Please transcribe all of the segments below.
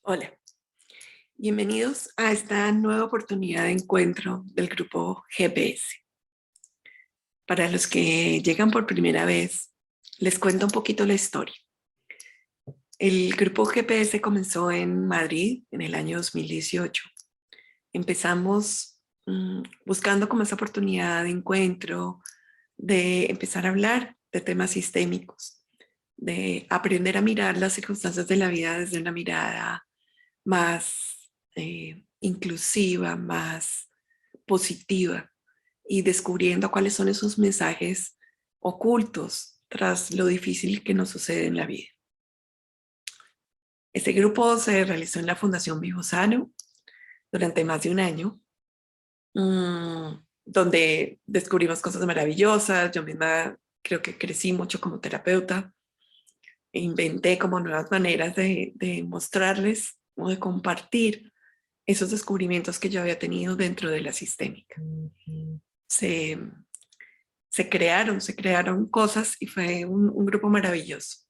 Hola, bienvenidos a esta nueva oportunidad de encuentro del grupo GPS. Para los que llegan por primera vez, les cuento un poquito la historia. El grupo GPS comenzó en Madrid en el año 2018. Empezamos buscando como esa oportunidad de encuentro, de empezar a hablar de temas sistémicos, de aprender a mirar las circunstancias de la vida desde una mirada más inclusiva, más positiva y descubriendo cuáles son esos mensajes ocultos tras lo difícil que nos sucede en la vida. Este grupo se realizó en la Fundación Vivo Sano durante más de un año, donde descubrimos cosas maravillosas. Yo misma creo que crecí mucho como terapeuta e inventé como nuevas maneras de mostrarles o de compartir esos descubrimientos que yo había tenido dentro de la sistémica. Se, se crearon cosas y fue un grupo maravilloso.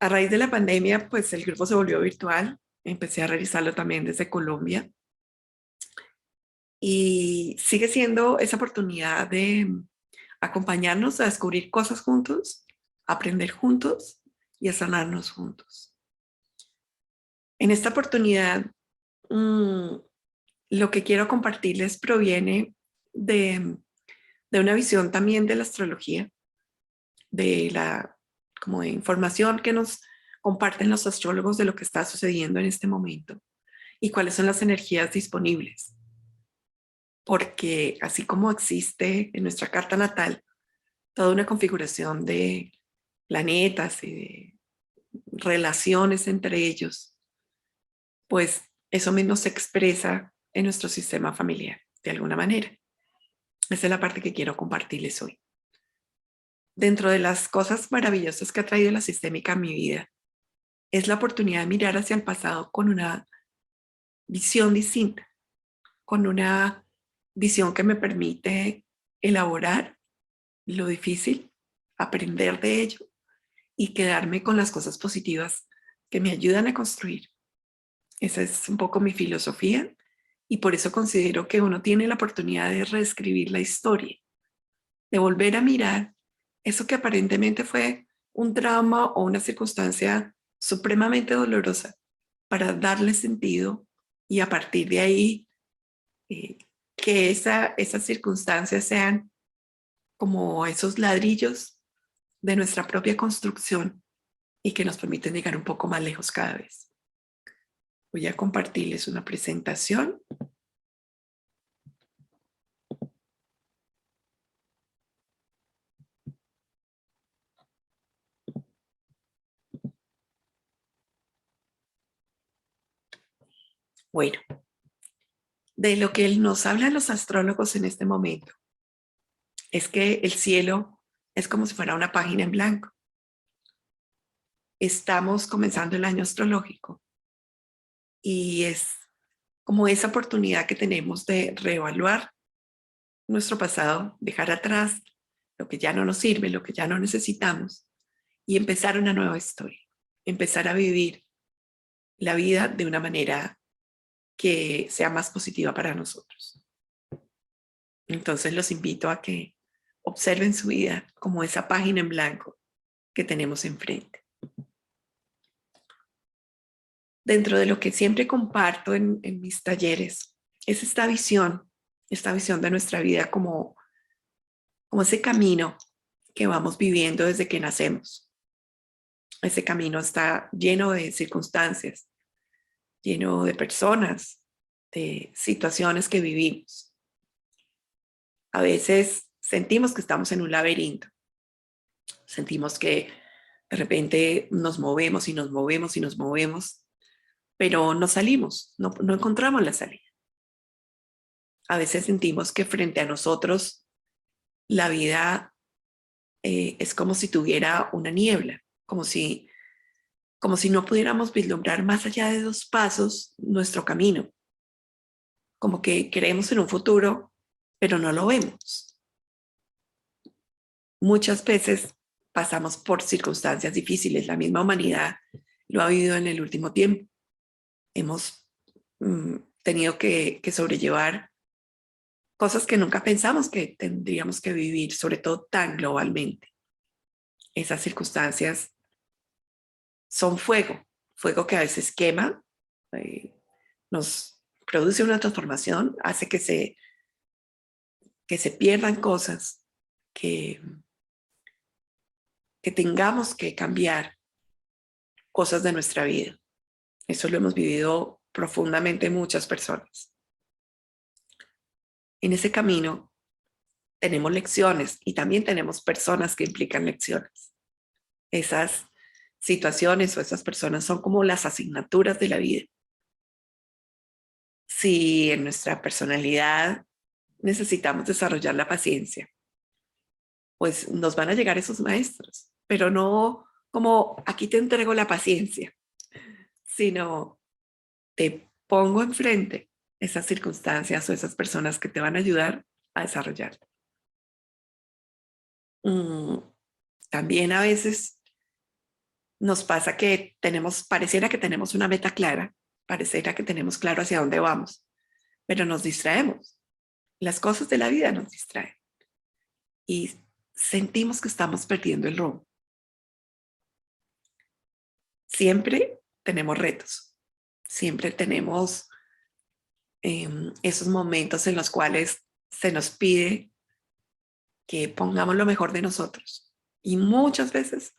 A raíz de la pandemia, pues el grupo se volvió virtual. Empecé a realizarlo también desde Colombia. Y sigue siendo esa oportunidad de acompañarnos a descubrir cosas juntos, aprender juntos y a sanarnos juntos. En esta oportunidad, lo que quiero compartirles proviene de una visión también de la astrología, de la como de información que nos comparten los astrólogos de lo que está sucediendo en este momento y cuáles son las energías disponibles. Porque así como existe en nuestra carta natal toda una configuración de planetas y de relaciones entre ellos, pues eso mismo se expresa en nuestro sistema familiar de alguna manera. Esa es la parte que quiero compartirles hoy. Dentro de las cosas maravillosas que ha traído la sistémica a mi vida, es la oportunidad de mirar hacia el pasado con una visión distinta, con una visión que me permite elaborar lo difícil, aprender de ello y quedarme con las cosas positivas que me ayudan a construir. Esa es un poco mi filosofía y por eso considero que uno tiene la oportunidad de reescribir la historia, de volver a mirar eso que aparentemente fue un trauma o una circunstancia supremamente dolorosa para darle sentido y a partir de ahí que esas circunstancias sean como esos ladrillos de nuestra propia construcción y que nos permiten llegar un poco más lejos cada vez. Voy a compartirles una presentación. Bueno, de lo que nos hablan los astrólogos en este momento es que el cielo es como si fuera una página en blanco. Estamos comenzando el año astrológico y es como esa oportunidad que tenemos de reevaluar nuestro pasado, dejar atrás lo que ya no nos sirve, lo que ya no necesitamos y empezar una nueva historia, empezar a vivir la vida de una manera que sea más positiva para nosotros. Entonces los invito a que observen su vida como esa página en blanco que tenemos enfrente. Dentro de lo que siempre comparto en mis talleres es esta visión de nuestra vida como ese camino que vamos viviendo desde que nacemos. Ese camino está lleno de circunstancias, lleno de personas, de situaciones que vivimos. A veces sentimos que estamos en un laberinto. Sentimos que de repente nos movemos y nos movemos y nos movemos, pero no salimos, no encontramos la salida. A veces sentimos que frente a nosotros la vida es como si tuviera una niebla, como si no pudiéramos vislumbrar más allá de 2 pasos nuestro camino. Como que creemos en un futuro, pero no lo vemos. Muchas veces pasamos por circunstancias difíciles. La misma humanidad lo ha vivido en el último tiempo. Hemos tenido que sobrellevar cosas que nunca pensamos que tendríamos que vivir, sobre todo tan globalmente. Esas circunstancias son fuego, fuego que a veces quema, nos produce una transformación, hace que se pierdan cosas, que tengamos que cambiar cosas de nuestra vida. Eso lo hemos vivido profundamente muchas personas. En ese camino tenemos lecciones y también tenemos personas que implican lecciones. Esas situaciones o esas personas son como las asignaturas de la vida. Si en nuestra personalidad necesitamos desarrollar la paciencia, pues nos van a llegar esos maestros, pero no como aquí te entrego la paciencia, sino te pongo enfrente esas circunstancias o esas personas que te van a ayudar a desarrollar. También a veces nos pasa que pareciera que tenemos una meta clara, pareciera que tenemos claro hacia dónde vamos, pero nos distraemos. Las cosas de la vida nos distraen y sentimos que estamos perdiendo el rumbo. Siempre tenemos retos, siempre tenemos esos momentos en los cuales se nos pide que pongamos lo mejor de nosotros y muchas veces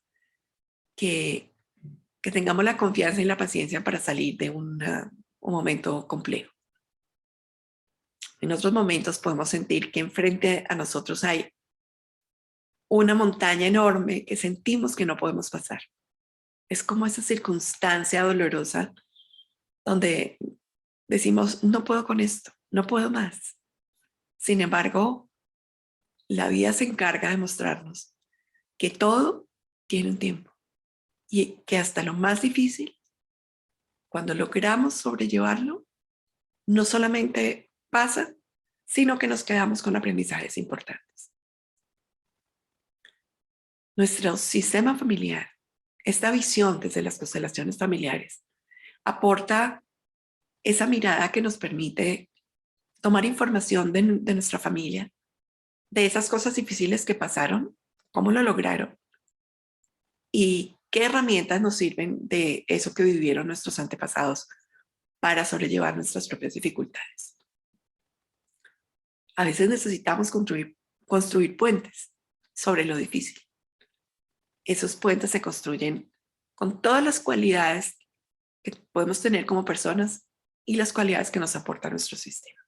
que tengamos la confianza y la paciencia para salir de un momento complejo. En otros momentos podemos sentir que enfrente a nosotros hay una montaña enorme que sentimos que no podemos pasar. Es como esa circunstancia dolorosa donde decimos, no puedo con esto, no puedo más. Sin embargo, la vida se encarga de mostrarnos que todo tiene un tiempo y que hasta lo más difícil, cuando logramos sobrellevarlo, no solamente pasa, sino que nos quedamos con aprendizajes importantes. Nuestro sistema familiar, esta visión desde las constelaciones familiares, aporta esa mirada que nos permite tomar información de nuestra familia, de esas cosas difíciles que pasaron, cómo lo lograron y qué herramientas nos sirven de eso que vivieron nuestros antepasados para sobrellevar nuestras propias dificultades. A veces necesitamos construir puentes sobre lo difícil. Esos puentes se construyen con todas las cualidades que podemos tener como personas y las cualidades que nos aporta nuestro sistema.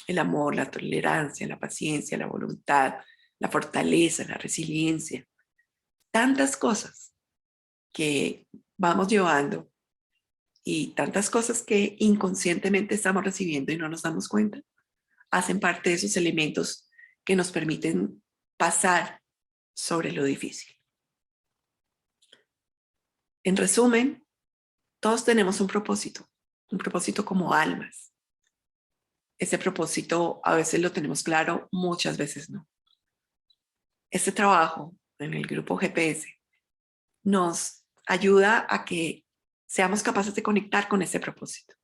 El amor, la tolerancia, la paciencia, la voluntad, la fortaleza, la resiliencia. Tantas cosas que vamos llevando y tantas cosas que inconscientemente estamos recibiendo y no nos damos cuenta, hacen parte de esos elementos que nos permiten pasar sobre lo difícil. En resumen, todos tenemos un propósito como almas. Ese propósito a veces lo tenemos claro, muchas veces no. Este trabajo en el grupo GPS nos ayuda a que seamos capaces de conectar con ese propósito,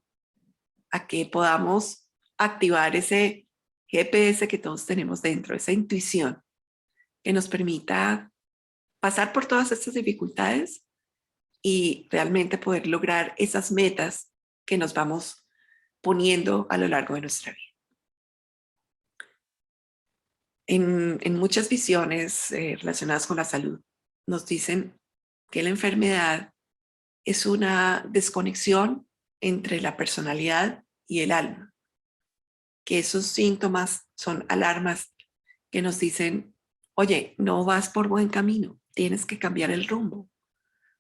a que podamos activar ese GPS que todos tenemos dentro, esa intuición que nos permita pasar por todas estas dificultades y realmente poder lograr esas metas que nos vamos poniendo a lo largo de nuestra vida. En muchas visiones relacionadas con la salud, nos dicen que la enfermedad es una desconexión entre la personalidad y el alma, que esos síntomas son alarmas que nos dicen, oye, no vas por buen camino, tienes que cambiar el rumbo.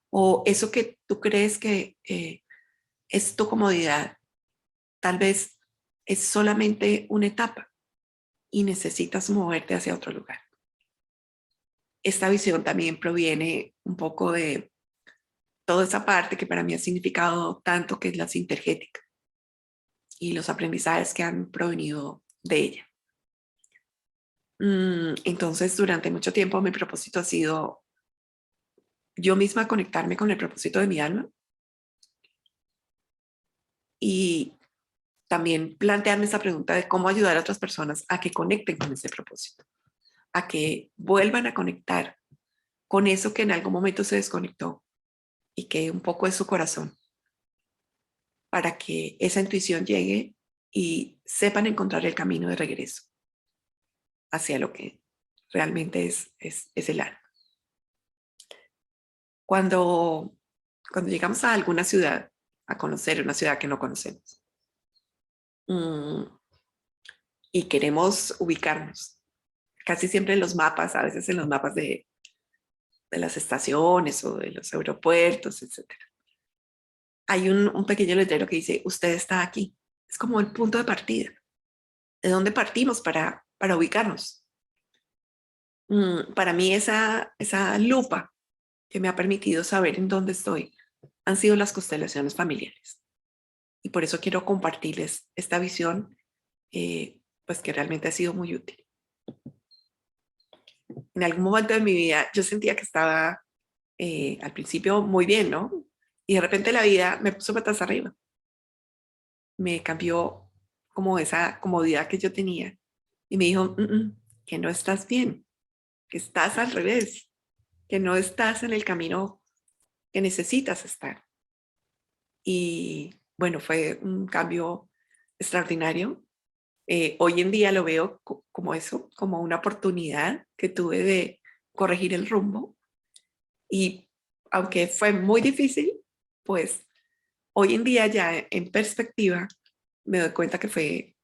O eso que tú crees que es tu comodidad, tal vez es solamente una etapa y necesitas moverte hacia otro lugar. Esta visión también proviene un poco de toda esa parte que para mí ha significado tanto, que es la sintergética y los aprendizajes que han provenido de ella. Entonces, durante mucho tiempo mi propósito ha sido yo misma conectarme con el propósito de mi alma y también plantearme esa pregunta de cómo ayudar a otras personas a que conecten con ese propósito, a que vuelvan a conectar con eso que en algún momento se desconectó y que un poco es su corazón, para que esa intuición llegue y sepan encontrar el camino de regreso hacia lo que realmente es el alma. Cuando llegamos a alguna ciudad, a conocer una ciudad que no conocemos, y queremos ubicarnos, casi siempre en los mapas, a veces en los mapas de las estaciones o de los aeropuertos, etcétera, hay un pequeño letrero que dice, usted está aquí. Es como el punto de partida. ¿De dónde partimos para ubicarnos? Para mí esa lupa que me ha permitido saber en dónde estoy han sido las constelaciones familiares. Y por eso quiero compartirles esta visión, pues que realmente ha sido muy útil. En algún momento de mi vida yo sentía que estaba al principio muy bien, ¿no? Y de repente la vida me puso patas arriba. Me cambió como esa comodidad que yo tenía y me dijo, que no estás bien, que estás al revés, que no estás en el camino que necesitas estar. Y bueno, fue un cambio extraordinario. Hoy en día lo veo como eso, como una oportunidad que tuve de corregir el rumbo. Y aunque fue muy difícil, pues hoy en día ya en perspectiva me doy cuenta que fue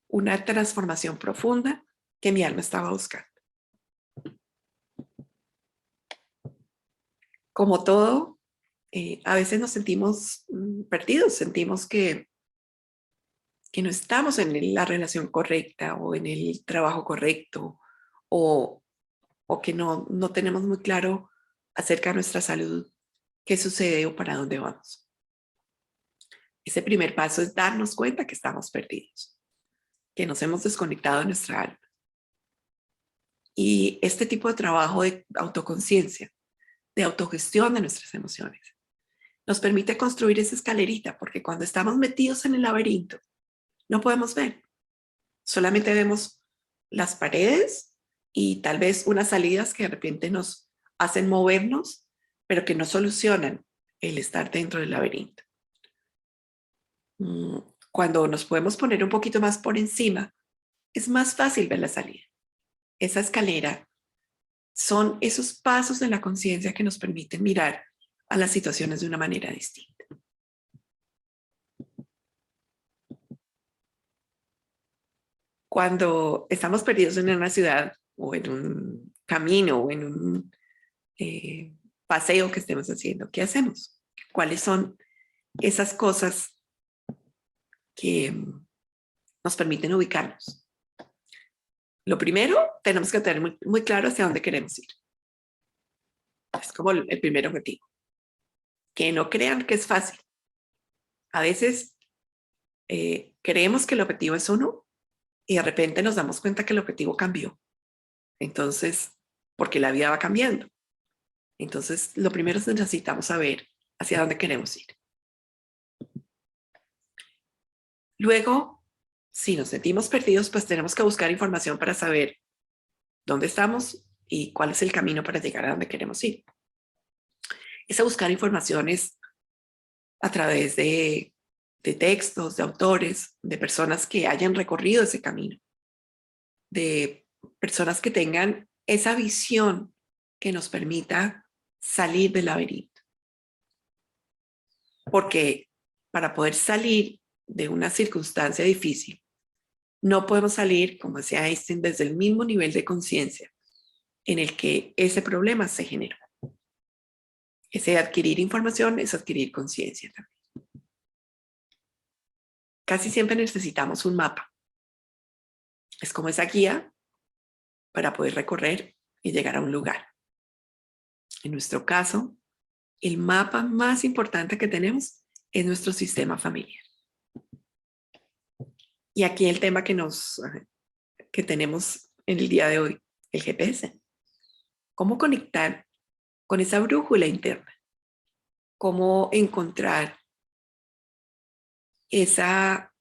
una transformación profunda que mi alma estaba buscando. Como todo, a veces nos sentimos perdidos, sentimos que no estamos en la relación correcta o en el trabajo correcto o que no tenemos muy claro acerca de nuestra salud, qué sucede o para dónde vamos. Ese primer paso es darnos cuenta que estamos perdidos, que nos hemos desconectado de nuestra alma. Y este tipo de trabajo de autoconciencia, de autogestión de nuestras emociones, nos permite construir esa escalerita, porque cuando estamos metidos en el laberinto, no podemos ver. Solamente vemos las paredes y tal vez unas salidas que de repente nos hacen movernos, pero que no solucionan el estar dentro del laberinto. Cuando nos podemos poner un poquito más por encima, es más fácil ver la salida. Esa escalera son esos pasos de la conciencia que nos permiten mirar a las situaciones de una manera distinta. Cuando estamos perdidos en una ciudad o en un camino o en un paseo que estemos haciendo, ¿qué hacemos? ¿Cuáles son esas cosas que nos permiten ubicarnos? Lo primero, tenemos que tener muy, muy claro hacia dónde queremos ir. Es como el primer objetivo. Que no crean que es fácil. A veces creemos que el objetivo es uno y de repente nos damos cuenta que el objetivo cambió. Entonces, porque la vida va cambiando. Entonces, lo primero es necesitamos saber hacia dónde queremos ir. Luego, si nos sentimos perdidos, pues tenemos que buscar información para saber dónde estamos y cuál es el camino para llegar a donde queremos ir. Es buscar informaciones a través de textos, de autores, de personas que hayan recorrido ese camino, de personas que tengan esa visión que nos permita salir del laberinto. Porque para poder salir de una circunstancia difícil, no podemos salir, como decía Einstein, desde el mismo nivel de conciencia en el que ese problema se generó. Ese adquirir información es adquirir conciencia también. Casi siempre necesitamos un mapa. Es como esa guía para poder recorrer y llegar a un lugar. En nuestro caso, el mapa más importante que tenemos es nuestro sistema familiar. Y aquí el tema que tenemos en el día de hoy, el GPS. ¿Cómo conectar con esa brújula interna. Cómo encontrar esa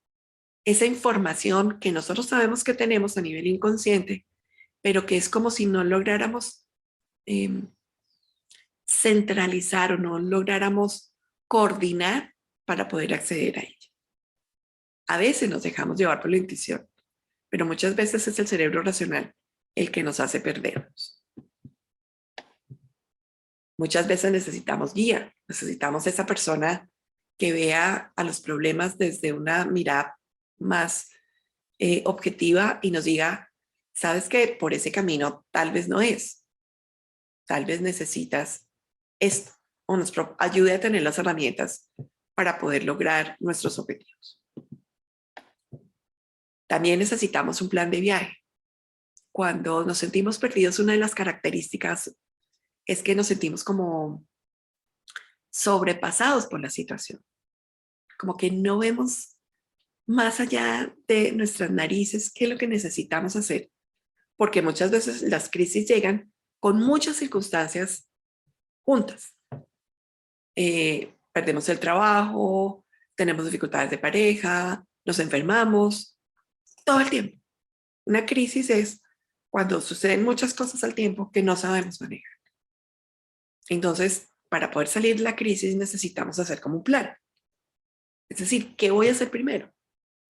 información que nosotros sabemos que tenemos a nivel inconsciente, pero que es como si no lográramos centralizar o no lográramos coordinar para poder acceder a ella. A veces nos dejamos llevar por la intuición, pero muchas veces es el cerebro racional el que nos hace perdernos. Muchas veces necesitamos guía, necesitamos esa persona que vea a los problemas desde una mirada más objetiva y nos diga, sabes que por ese camino tal vez no es, tal vez necesitas esto, o nos ayude a tener las herramientas para poder lograr nuestros objetivos. También necesitamos un plan de viaje. Cuando nos sentimos perdidos, una de las características es que nos sentimos como sobrepasados por la situación, como que no vemos más allá de nuestras narices qué es lo que necesitamos hacer, porque muchas veces las crisis llegan con muchas circunstancias juntas. Perdemos el trabajo, tenemos dificultades de pareja, nos enfermamos, todo el tiempo. Una crisis es cuando suceden muchas cosas al tiempo que no sabemos manejar. Entonces, para poder salir de la crisis necesitamos hacer como un plan. Es decir, ¿qué voy a hacer primero?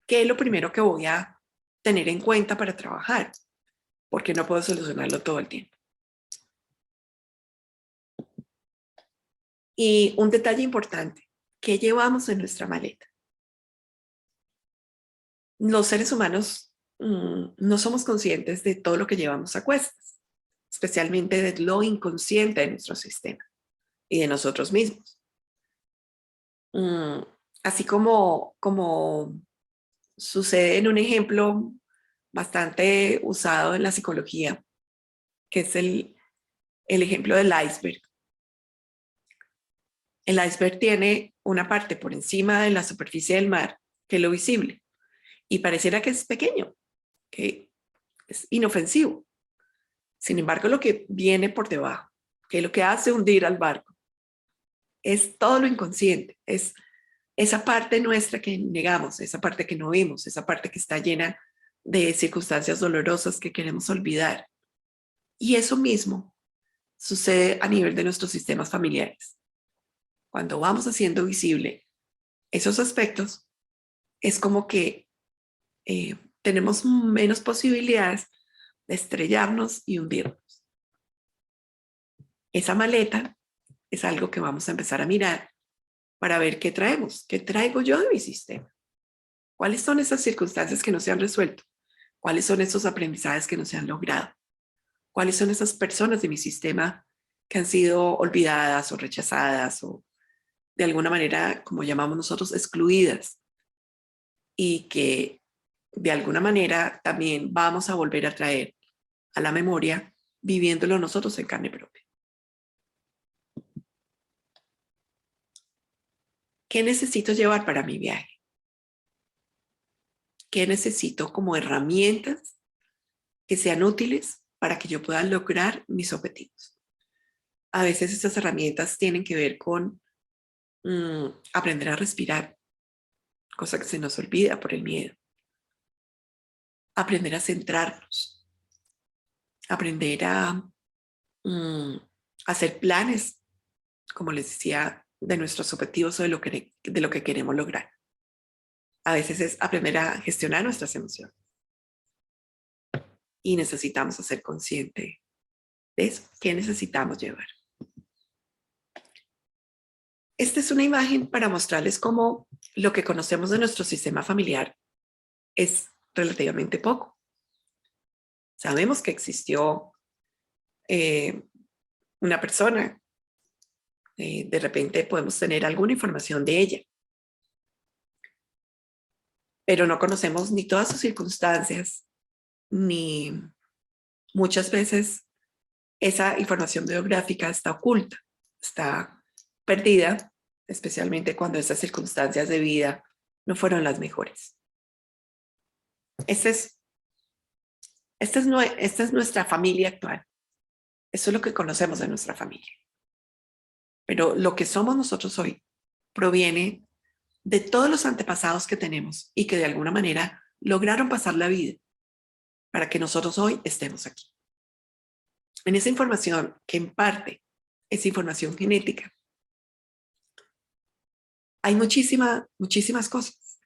¿Qué es lo primero que voy a tener en cuenta para trabajar? Porque no puedo solucionarlo todo el tiempo. Y un detalle importante, ¿qué llevamos en nuestra maleta? Los seres humanos no somos conscientes de todo lo que llevamos a cuestas, especialmente de lo inconsciente de nuestro sistema y de nosotros mismos. Así como sucede en un ejemplo bastante usado en la psicología, que es el ejemplo del iceberg. El iceberg tiene una parte por encima de la superficie del mar, que es lo visible, y pareciera que es pequeño, que es inofensivo. Sin embargo, lo que viene por debajo, que es lo que hace hundir al barco, es todo lo inconsciente, es esa parte nuestra que negamos, esa parte que no vemos, esa parte que está llena de circunstancias dolorosas que queremos olvidar. Y eso mismo sucede a nivel de nuestros sistemas familiares. Cuando vamos haciendo visible esos aspectos, es como que tenemos menos posibilidades de estrellarnos y hundirnos. Esa maleta es algo que vamos a empezar a mirar para ver qué traemos, qué traigo yo de mi sistema. ¿Cuáles son esas circunstancias que no se han resuelto? ¿Cuáles son esos aprendizajes que no se han logrado? ¿Cuáles son esas personas de mi sistema que han sido olvidadas o rechazadas o de alguna manera, como llamamos nosotros, excluidas? Y que de alguna manera también vamos a volver a traer a la memoria viviéndolo nosotros en carne propia. ¿Qué necesito llevar para mi viaje? ¿Qué necesito como herramientas que sean útiles para que yo pueda lograr mis objetivos? A veces estas herramientas tienen que ver con aprender a respirar, cosa que se nos olvida por el miedo. Aprender a centrarnos, aprender a hacer planes, como les decía, de nuestros objetivos o de lo que queremos lograr. A veces es aprender a gestionar nuestras emociones. Y necesitamos ser conscientes de eso. ¿Qué necesitamos llevar? Esta es una imagen para mostrarles cómo lo que conocemos de nuestro sistema familiar es relativamente poco. Sabemos que existió una persona, de repente podemos tener alguna información de ella, pero no conocemos ni todas sus circunstancias, ni muchas veces esa información biográfica está oculta, está perdida, especialmente cuando esas circunstancias de vida no fueron las mejores. Esta es nuestra familia actual. Eso es lo que conocemos de nuestra familia. Pero lo que somos nosotros hoy proviene de todos los antepasados que tenemos y que de alguna manera lograron pasar la vida para que nosotros hoy estemos aquí. En esa información, que en parte es información genética, hay muchísimas cosas.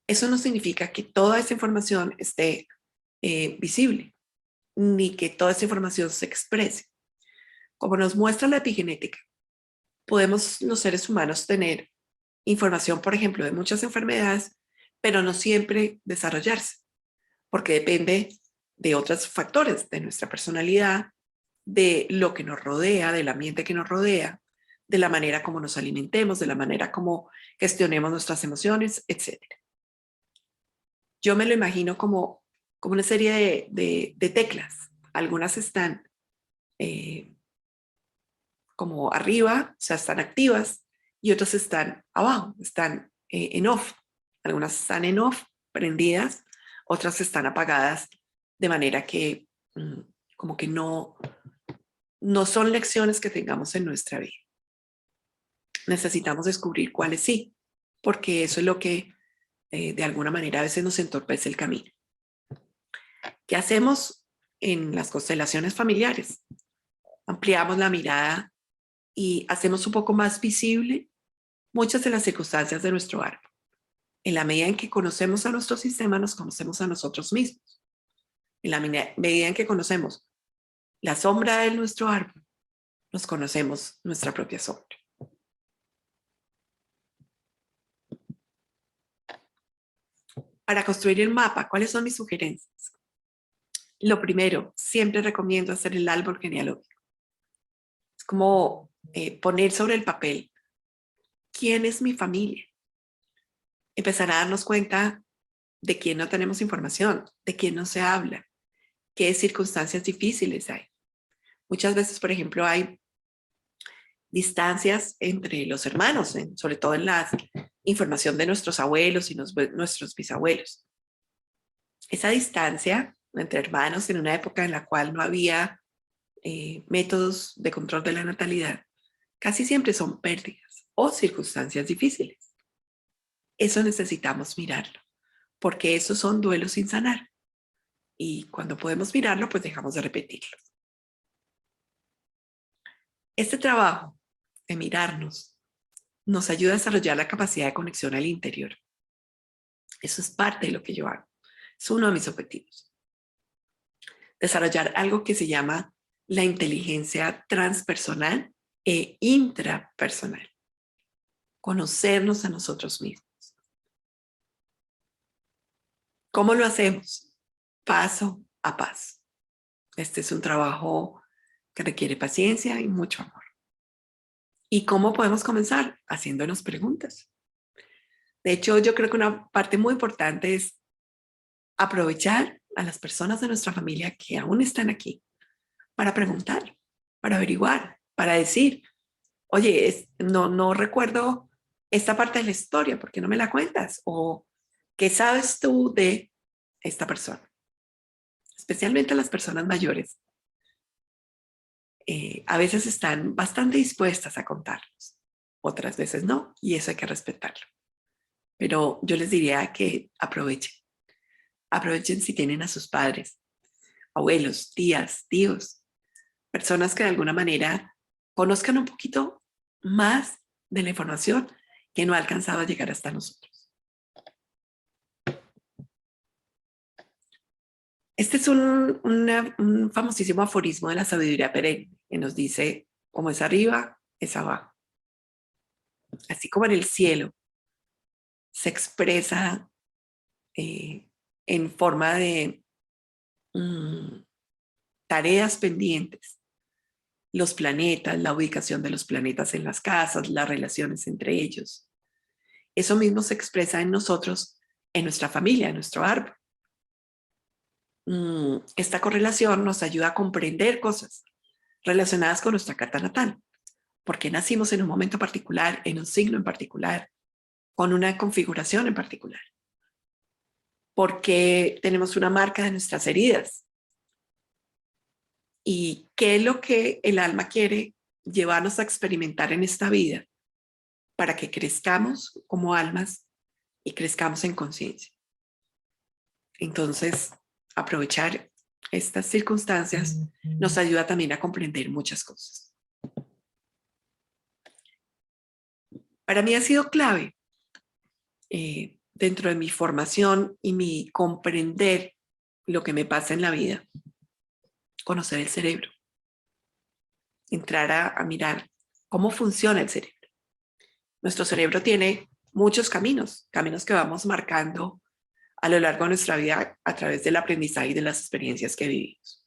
Eso no significa que toda esa información esté visible, ni que toda esa información se exprese. Como nos muestra la epigenética, podemos los seres humanos tener información, por ejemplo, de muchas enfermedades, pero no siempre desarrollarse, porque depende de otros factores, de nuestra personalidad, de lo que nos rodea, del ambiente que nos rodea, de la manera como nos alimentemos, de la manera como gestionemos nuestras emociones, etc. Yo me lo imagino como una serie de teclas. Algunas están como arriba, o sea, están activas, y otras están abajo, están en off. Algunas están en off, prendidas, otras están apagadas, de manera que como que no son lecciones que tengamos en nuestra vida. Necesitamos descubrir cuáles sí, porque eso es lo que de alguna manera a veces nos entorpece el camino. ¿Qué hacemos en las constelaciones familiares? Ampliamos la mirada y hacemos un poco más visible muchas de las circunstancias de nuestro árbol. En la medida en que conocemos a nuestro sistema, nos conocemos a nosotros mismos. En la medida en que conocemos la sombra de nuestro árbol, nos conocemos nuestra propia sombra. Para construir el mapa, ¿cuáles son mis sugerencias? Lo primero, siempre recomiendo hacer el árbol genealógico. Es como poner sobre el papel quién es mi familia. Empezar a darnos cuenta de quién no tenemos información, de quién no se habla, qué circunstancias difíciles hay. Muchas veces, por ejemplo, hay distancias entre los hermanos, sobre todo en la información de nuestros abuelos y nuestros bisabuelos. Esa distancia entre hermanos en una época en la cual no había métodos de control de la natalidad, casi siempre son pérdidas o circunstancias difíciles. Eso necesitamos mirarlo, porque esos son duelos sin sanar. Y cuando podemos mirarlo, pues dejamos de repetirlo. Este trabajo de mirarnos nos ayuda a desarrollar la capacidad de conexión al interior. Eso es parte de lo que yo hago. Es uno de mis objetivos. Desarrollar algo que se llama la inteligencia transpersonal e intrapersonal. Conocernos a nosotros mismos. ¿Cómo lo hacemos? Paso a paso. Este es un trabajo que requiere paciencia y mucho amor. ¿Y cómo podemos comenzar? Haciéndonos preguntas. De hecho, yo creo que una parte muy importante es aprovechar a las personas de nuestra familia que aún están aquí para preguntar, para averiguar, para decir, oye, no recuerdo esta parte de la historia, ¿por qué no me la cuentas? O, ¿qué sabes tú de esta persona? Especialmente las personas mayores. A veces están bastante dispuestas a contarnos, otras veces no, y eso hay que respetarlo. Pero yo les diría que aprovechen. Aprovechen si tienen a sus padres, abuelos, tías, tíos, personas que de alguna manera conozcan un poquito más de la información que no ha alcanzado a llegar hasta nosotros. Este es un famosísimo aforismo de la sabiduría perenne que nos dice, como es arriba, es abajo. Así como en el cielo se expresa en forma de tareas pendientes, los planetas, la ubicación de los planetas en las casas, las relaciones entre ellos. Eso mismo se expresa en nosotros, en nuestra familia, en nuestro árbol. Esta correlación nos ayuda a comprender cosas relacionadas con nuestra carta natal. ¿Por qué nacimos en un momento particular, en un signo en particular, con una configuración en particular? ¿Por qué tenemos una marca de nuestras heridas? ¿Y qué es lo que el alma quiere llevarnos a experimentar en esta vida para que crezcamos como almas y crezcamos en conciencia. Entonces, aprovechar estas circunstancias nos ayuda también a comprender muchas cosas. Para mí ha sido clave dentro de mi formación y mi comprender lo que me pasa en la vida, conocer el cerebro, entrar a mirar cómo funciona el cerebro. Nuestro cerebro tiene muchos caminos que vamos marcando a lo largo de nuestra vida a través del aprendizaje y de las experiencias que vivimos.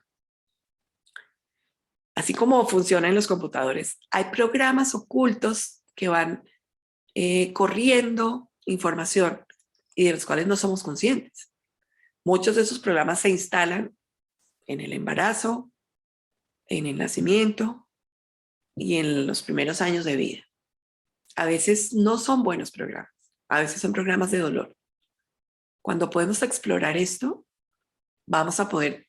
Así como funcionan los computadores, hay programas ocultos que van corriendo información y de los cuales no somos conscientes. Muchos de esos programas se instalan en el embarazo, en el nacimiento y en los primeros años de vida. A veces no son buenos programas, a veces son programas de dolor. Cuando podemos explorar esto, vamos a poder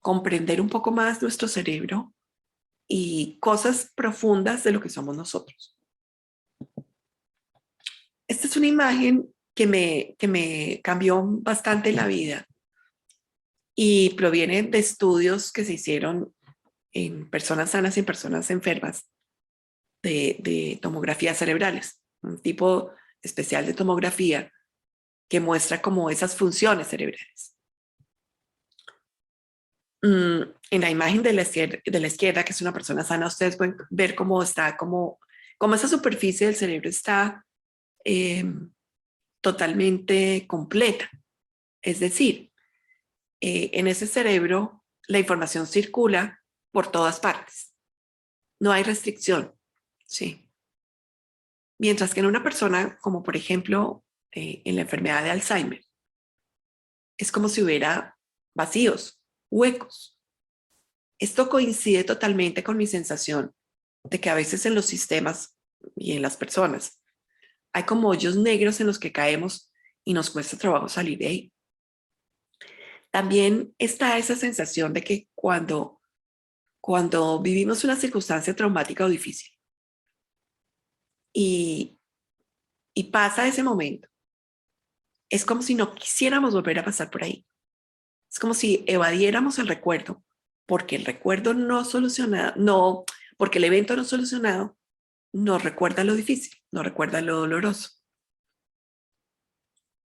comprender un poco más nuestro cerebro y cosas profundas de lo que somos nosotros. Esta es una imagen que me cambió bastante la vida y proviene de estudios que se hicieron en personas sanas y en personas enfermas de tomografías cerebrales, un tipo especial de tomografía que muestra como esas funciones cerebrales. En la imagen de la izquierda, que es una persona sana, ustedes pueden ver cómo está, cómo esa superficie del cerebro está totalmente completa. Es decir, en ese cerebro la información circula por todas partes. No hay restricción, ¿sí? Mientras que en una persona, como por ejemplo en la enfermedad de Alzheimer, es como si hubiera vacíos, huecos. Esto coincide totalmente con mi sensación de que a veces en los sistemas y en las personas hay como hoyos negros en los que caemos y nos cuesta trabajo salir de ahí. También está esa sensación de que cuando vivimos una circunstancia traumática o difícil y pasa ese momento, es como si no quisiéramos volver a pasar por ahí. Es como si evadiéramos el recuerdo, porque el recuerdo no solucionado, no, porque el evento no solucionado nos recuerda lo difícil, nos recuerda lo doloroso.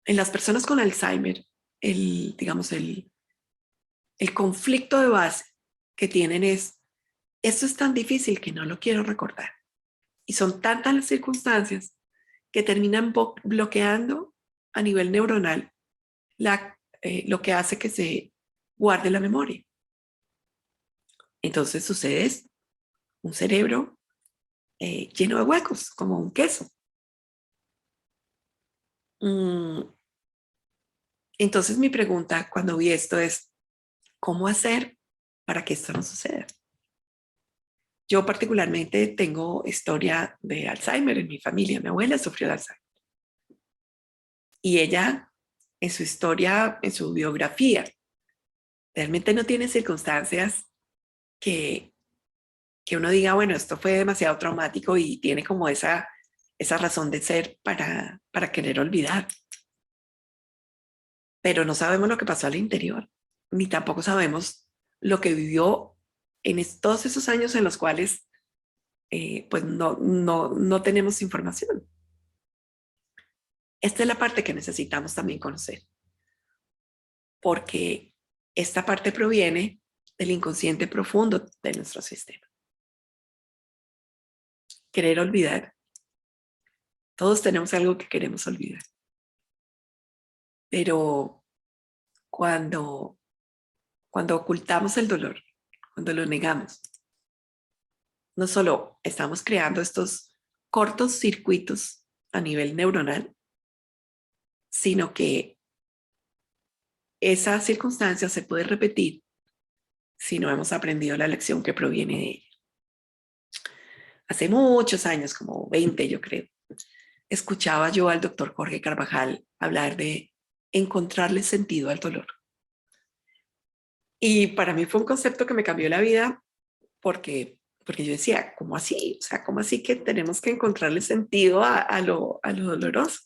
En las personas con Alzheimer, digamos, el conflicto de base que tienen es, esto es tan difícil que no lo quiero recordar. Y son tantas las circunstancias que terminan bloqueando a nivel neuronal lo que hace que se guarde la memoria. Entonces sucede esto, un cerebro lleno de huecos, como un queso. Entonces mi pregunta cuando vi esto es, ¿cómo hacer para que esto no suceda? Yo particularmente tengo historia de Alzheimer en mi familia. Mi abuela sufrió de Alzheimer. Y ella, en su historia, en su biografía, realmente no tiene circunstancias que uno diga, bueno, esto fue demasiado traumático y tiene como esa razón de ser para querer olvidar. Pero no sabemos lo que pasó al interior, ni tampoco sabemos lo que vivió en todos esos años en los cuales pues no tenemos información. Esta es la parte que necesitamos también conocer, porque esta parte proviene del inconsciente profundo de nuestro sistema. Querer olvidar. Todos tenemos algo que queremos olvidar. Pero cuando ocultamos el dolor, cuando lo negamos, no solo estamos creando estos cortos circuitos a nivel neuronal, sino que esa circunstancia se puede repetir si no hemos aprendido la lección que proviene de ella. Hace muchos años, como 20 yo creo, escuchaba yo al doctor Jorge Carvajal hablar de encontrarle sentido al dolor. Y para mí fue un concepto que me cambió la vida porque porque yo decía, ¿cómo así? O sea, ¿cómo así que tenemos que encontrarle sentido a lo doloroso?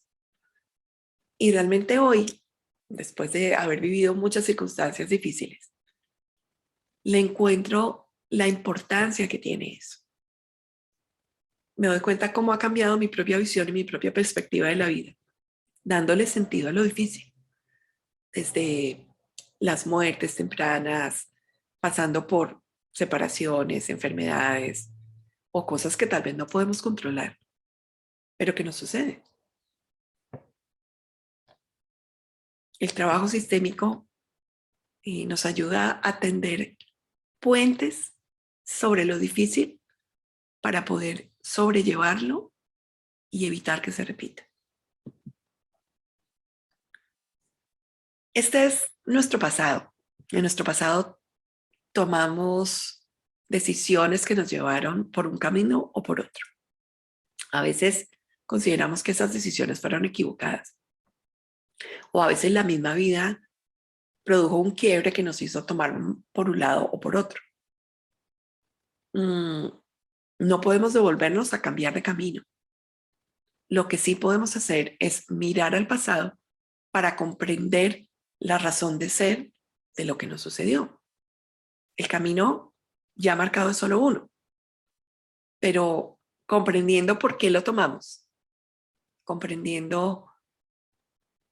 Y realmente hoy, después de haber vivido muchas circunstancias difíciles, le encuentro la importancia que tiene eso. Me doy cuenta cómo ha cambiado mi propia visión y mi propia perspectiva de la vida, dándole sentido a lo difícil, desde las muertes tempranas, pasando por separaciones, enfermedades o cosas que tal vez no podemos controlar, pero que nos suceden. El trabajo sistémico nos ayuda a tender puentes sobre lo difícil para poder sobrellevarlo y evitar que se repita. Este es nuestro pasado. En nuestro pasado tomamos decisiones que nos llevaron por un camino o por otro. A veces consideramos que esas decisiones fueron equivocadas, o a veces la misma vida produjo un quiebre que nos hizo tomar por un lado o por otro. No podemos devolvernos a cambiar de camino. Lo que sí podemos hacer es mirar al pasado para comprender la razón de ser de lo que nos sucedió. El camino ya marcado es solo uno, pero comprendiendo por qué lo tomamos, comprendiendo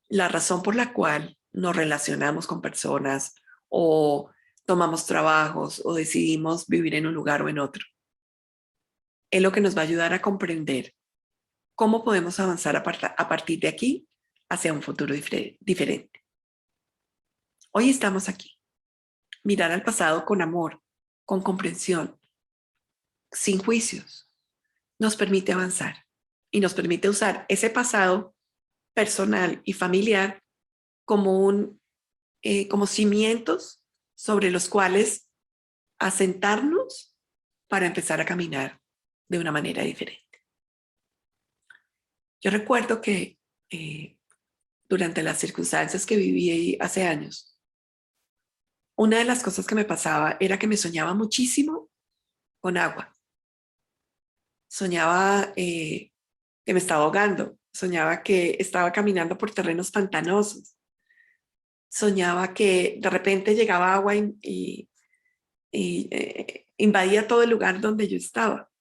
la razón por la cual nos relacionamos con personas o tomamos trabajos o decidimos vivir en un lugar o en otro, es lo que nos va a ayudar a comprender cómo podemos avanzar a partir de aquí hacia un futuro diferente. Hoy estamos aquí. Mirar al pasado con amor, con comprensión, sin juicios, nos permite avanzar y nos permite usar ese pasado personal y familiar como como cimientos sobre los cuales asentarnos para empezar a caminar de una manera diferente. Yo recuerdo que durante las circunstancias que viví hace años, una de las cosas que me pasaba era que me soñaba muchísimo con agua. Soñaba que me estaba ahogando, soñaba que estaba caminando por terrenos pantanosos, soñaba que de repente llegaba agua y invadía todo el lugar donde yo estaba.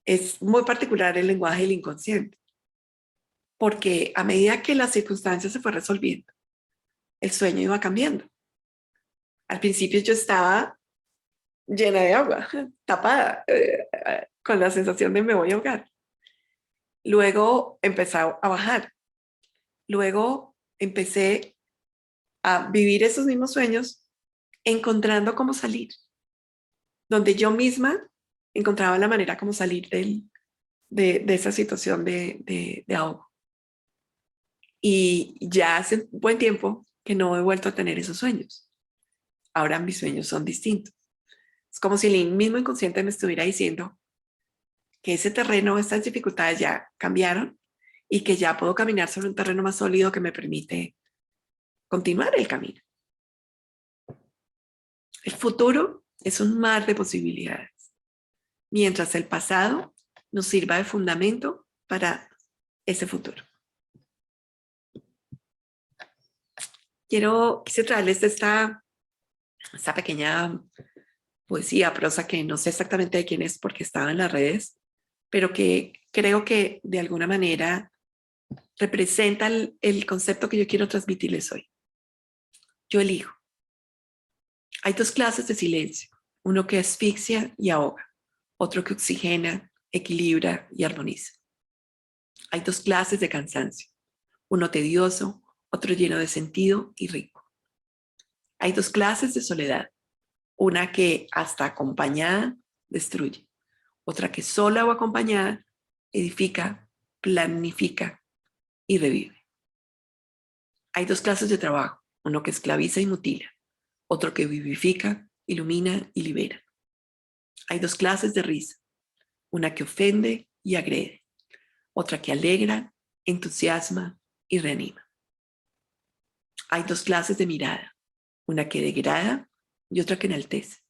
Es muy particular el lenguaje del inconsciente, porque a medida que las circunstancias se fue resolviendo, el sueño iba cambiando. Al principio yo estaba llena de agua, tapada, con la sensación de me voy a ahogar. Luego empezó a bajar. Luego empecé a vivir esos mismos sueños, encontrando cómo salir, donde yo misma encontraba la manera como salir de esa situación de ahogo. Y ya hace un buen tiempo que no he vuelto a tener esos sueños. Ahora mis sueños son distintos. Es como si el mismo inconsciente me estuviera diciendo que ese terreno, estas dificultades ya cambiaron y que ya puedo caminar sobre un terreno más sólido que me permite continuar el camino. El futuro es un mar de posibilidades, mientras el pasado nos sirva de fundamento para ese futuro. Quise traerles esta pequeña poesía, prosa que no sé exactamente de quién es porque estaba en las redes, pero que creo que de alguna manera representa el concepto que yo quiero transmitirles hoy. Yo elijo. Hay dos clases de silencio, uno que asfixia y ahoga, otro que oxigena, equilibra y armoniza. Hay dos clases de cansancio, uno tedioso, otro lleno de sentido y rico. Hay dos clases de soledad, una que hasta acompañada destruye, otra que sola o acompañada edifica, planifica y revive. Hay dos clases de trabajo, uno que esclaviza y mutila, otro que vivifica, ilumina y libera. Hay dos clases de risa, una que ofende y agrede, otra que alegra, entusiasma y reanima. Hay dos clases de mirada, una que degrada y otra que enaltece,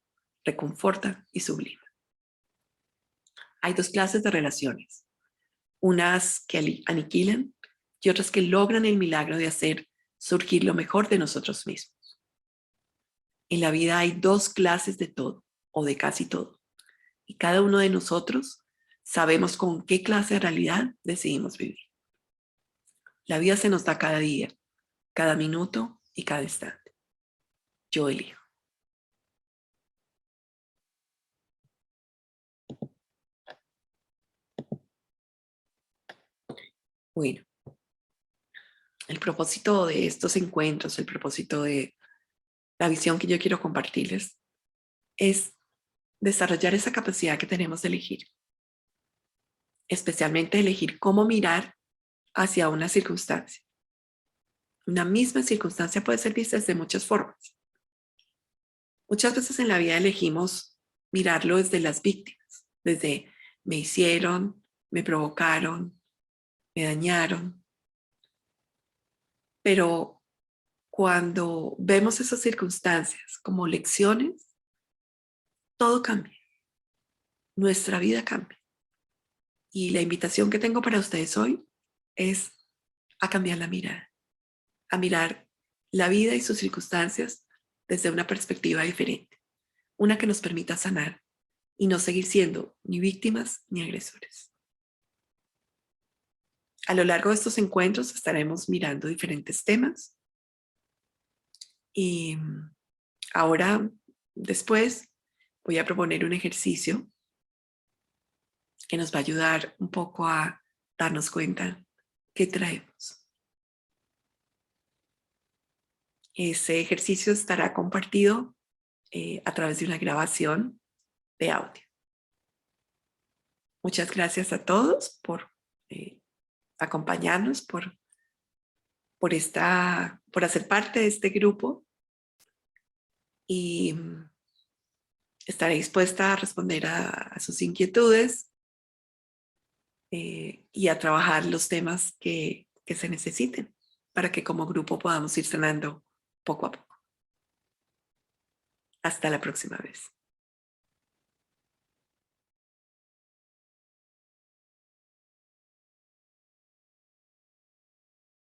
reconforta y sublima. Hay dos clases de relaciones, unas que aniquilan y otras que logran el milagro de hacer surgir lo mejor de nosotros mismos. En la vida hay dos clases de todo, o de casi todo, y cada uno de nosotros sabemos con qué clase de realidad decidimos vivir. La vida se nos da cada día, cada minuto y cada instante. Yo elijo. Bueno, el propósito de estos encuentros, el propósito de la visión que yo quiero compartirles es desarrollar esa capacidad que tenemos de elegir, especialmente elegir cómo mirar hacia una circunstancia. Una misma circunstancia puede ser vista de muchas formas. Muchas veces en la vida elegimos mirarlo desde las víctimas, desde me hicieron, me provocaron, me dañaron. Pero cuando vemos esas circunstancias como lecciones, todo cambia, nuestra vida cambia. Y la invitación que tengo para ustedes hoy es a cambiar la mirada, a mirar la vida y sus circunstancias desde una perspectiva diferente, una que nos permita sanar y no seguir siendo ni víctimas ni agresores. A lo largo de estos encuentros estaremos mirando diferentes temas y ahora, después, voy a proponer un ejercicio que nos va a ayudar un poco a darnos cuenta qué traemos. Ese ejercicio estará compartido a través de una grabación de audio. Muchas gracias a todos por acompañarnos, por hacer parte de este grupo y estaré dispuesta a responder a sus inquietudes y a trabajar los temas que se necesiten para que como grupo podamos ir sanando poco a poco. Hasta la próxima vez.